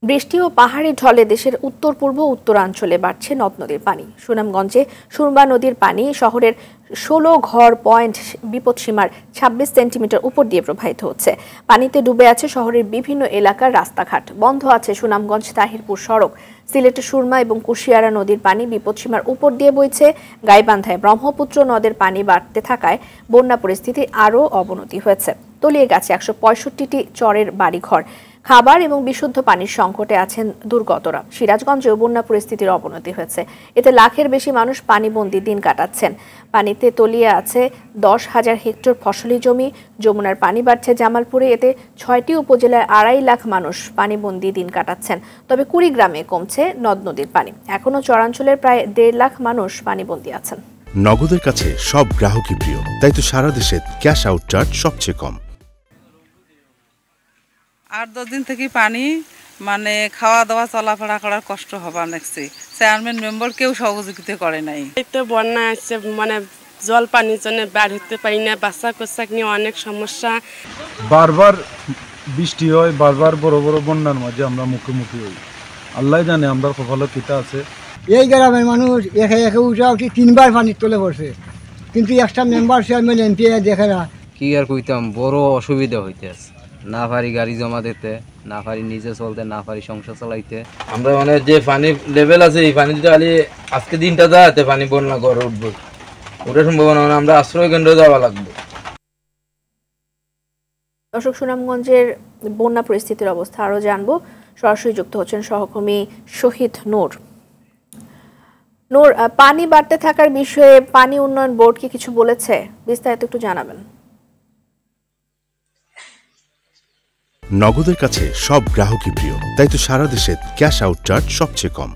বৃষ্টি ও পাহাড়ি ঢলে দেশের উত্তর পূর্ব উত্তরাঞ্চলে বাড়ছে নদ নদীর পানি। সুনামগঞ্জে সুরমা নদীর পানি শহরের ১৬ ঘর পয়েন্ট বিপদসীমার ২৬ সেন্টিমিটার উপর দিয়ে প্রবাহিত হচ্ছে। পানিতে ডুবে আছে শহরের বিভিন্ন এলাকার রাস্তাঘাট, বন্ধ আছে সুনামগঞ্জ তাহিরপুর সড়ক। সিলেটের সুরমা এবং কুশিয়ারা নদীর পানি বিপদসীমার উপর দিয়ে বইছে। গাইবান্ধায় ব্রহ্মপুত্র নদের পানি বাড়তে থাকায় বন্যা পরিস্থিতি আরও অবনতি হয়েছে। তলিয়ে গেছে ১৬৫টি চরের বাড়িঘর। খাবার এবং বিশুদ্ধ পানির সংকটে আছেন দুর্গতরা। সিরাজগঞ্জেও বন্যা পরিস্থিতির অবনতি হয়েছে। এতে লাখের বেশি মানুষ পানিবন্দী দিন কাটাচ্ছেন। পানিতে তলিয়ে আছে ১০,০০০ হেক্টর ফসলি জমি। যমুনার পানি বাড়ছে জামালপুরে। এতে ৬টি উপজেলার ২.৫ লাখ মানুষ পানিবন্দী দিন কাটাচ্ছেন। তবে কুড়িগ্রামে কমছে নদ নদীর পানি। এখনও চরাঞ্চলের প্রায় ১.৫ লাখ মানুষ পানিবন্দী আছেন। নগদের কাছে সব গ্রাহকই প্রিয়, তাই তো সারা দেশে ক্যাশ আউট চার্জ সবচেয়ে কম। ৮-১০ দিন থেকে পানি খাওয়া দাওয়া চলাফেরা করার কষ্ট হবে দেখছি। চেয়ারম্যান মেম্বার কেউ সহযোগিতা করে নাই। এই তো বন্যা আসছে, জল পানির জন্য বের হতে পারি না। বাচ্চা কোচ্চাক নিয়ে অনেক সমস্যা। বারবার বৃষ্টি হয়, বারবার বড় বড় বন্যার মাঝে আমরা মুখোমুখি হই। আল্লাহ জানে আমরা কপালে কিতা আছে। এই গ্রামের মানুষ একে একে উঠা উঠি ৩বার পানির তলে পড়ছে, কিন্তু একটা মেম্বার চেয়ারম্যান এমপি দেখে না। কি আর কইতাম, বড় অসুবিধা হইতে আছে। না পারি গাড়ি জমা দিতে, না পারি নিজে চলতে, না পারি সংসার চালাইতে। আমরা যে পানি লেভেল আছে এই পানি যদি আজকে দিনটা যাতে পানি বন্যা করে উঠবো, ওটা সম্ভাবনা আমরা আশ্রয় কেন্দ্রে যাওয়া লাগবে। দর্শক, সুনামগঞ্জের বন্যা পরিস্থিতির অবস্থা আরও জানবো। সরাসরি যুক্ত হচ্ছেন সহকর্মী শহীদ নূর। নূর, পানি বাড়তে থাকার বিষয়ে পানি উন্নয়ন বোর্ড কি কিছু বলেছে? বিস্তারিত একটু জানাবেন। নগদের কাছে সব গ্রাহকই প্রিয়, তাই তো সারা দেশে ক্যাশ আউট চার্জ সবচেয়ে কম।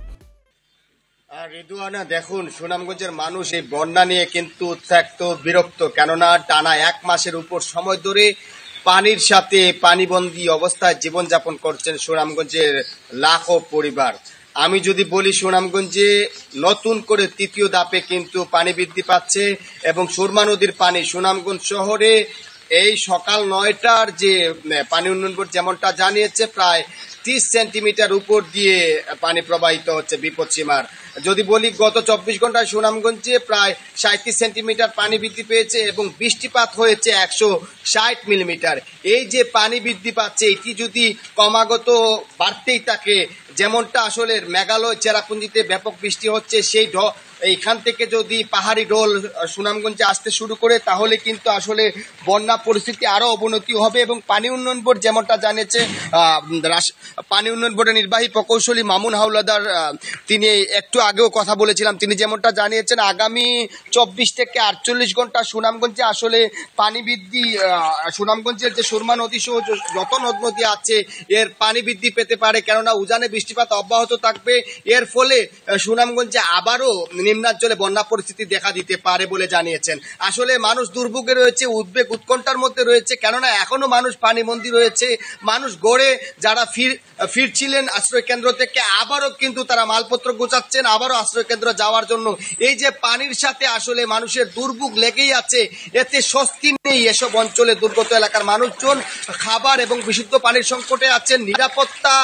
রিদওয়ানা, দেখুন সুনামগঞ্জের মানুষ এই বন্যা নিয়ে কিন্তু উত্ত্যক্ত, বিরক্ত। কেননা টানা ১ মাসের উপর সময় ধরে পানির সাথে পানিবন্দী অবস্থায় জীবনযাপন করছেন সুনামগঞ্জের লাখো পরিবার। আমি যদি বলি, সুনামগঞ্জে নতুন করে ৩য় ধাপে কিন্তু পানি বৃদ্ধি পাচ্ছে এবং সুরমা নদীর পানি সুনামগঞ্জ শহরে এই সকাল ৯টার যে পানি উন্নয়ন বোর্ড যেমনটা জানিয়েছে, প্রায় ৩০ সেন্টিমিটার উপর দিয়ে পানি প্রবাহিত হচ্ছে বিপদসীমার। যদি বলি, গত ২৪ ঘন্টায় সুনামগঞ্জে প্রায় ৩৭ সেন্টিমিটার পানি বৃদ্ধি পেয়েছে এবং বৃষ্টিপাত হয়েছে ১৬০ মিলিমিটার। এই যে পানি বৃদ্ধি পাচ্ছে, এটি যদি ক্রমাগত বাড়তেই থাকে, যেমনটা আসলে মেঘালয় চেরাপুঞ্জিতে ব্যাপক বৃষ্টি হচ্ছে, সেই এইখান থেকে যদি পাহাড়ি ঢোল সুনামগঞ্জে আসতে শুরু করে, তাহলে কিন্তু আসলে বন্যা পরিস্থিতি আরো অবনতি হবে। এবং পানি উন্নয়ন বোর্ড যেমনটা জানিয়েছে, পানি উন্নয়ন বোর্ডের নির্বাহী প্রকৌশলী মামুন হাওলাদার, তিনি একটু আগেও কথা বলেছিলাম, তিনি যেমনটা জানিয়েছেন আগামী ২৪ থেকে ৪৮ ঘন্টা সুনামগঞ্জে আসলে পানি বৃদ্ধি, সুনামগঞ্জের যে সুরমা নদী সহ যত নদ নদী আছে এর পানি বৃদ্ধি পেতে পারে, কেননা উজানে বৃষ্টিপাত অব্যাহত থাকবে। এর ফলে সুনামগঞ্জে আবারও নিম্নাঞ্চলে বন্যা পরিস্থিতি দেখা দিতে পারে বলে জানিয়েছেন। আসলে মানুষ দুর্ভোগে রয়েছে, উদ্বেগ উৎকণ্ঠার মধ্যে রয়েছে, কেননা এখনো মানুষ পানিবন্দী রয়েছে। মানুষ গড়ে যারা ফিরছিলেন আশ্রয় কেন্দ্র থেকে, আবারও কিন্তু তারা মালপত্র গোছাচ্ছেন, আবারও আশ্রয় কেন্দ্র যাওয়ার জন্য। এই যে পানির সাথে আসলে মানুষের দুর্ভোগ লেগেই আছে, এতে স্বস্তি নেই। এসব অঞ্চলে দুর্গত এলাকার মানুষজন খাবার এবং বিশুদ্ধ পানির সংকটে আছেন, নিরাপত্তা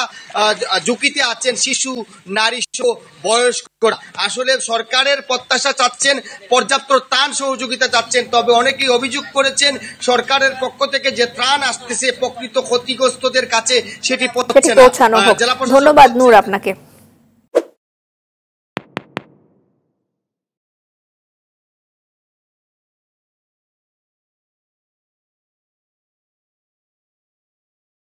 ঝুঁকিতে আছেন শিশু, নারী সহ বয়স্করা। আসলে সরকারের প্রত্যাশা চাচ্ছেন, পর্যাপ্ত ত্রাণ সহযোগিতা চাচ্ছেন, তবে অনেকেই অভিযোগ করেছেন সরকারের পক্ষ থেকে যে ত্রাণ আসতেছে প্রকৃত ক্ষতিগ্রস্তদের কাছে সেটি পৌঁছাচ্ছে না। ধন্যবাদ নূর আপনাকে।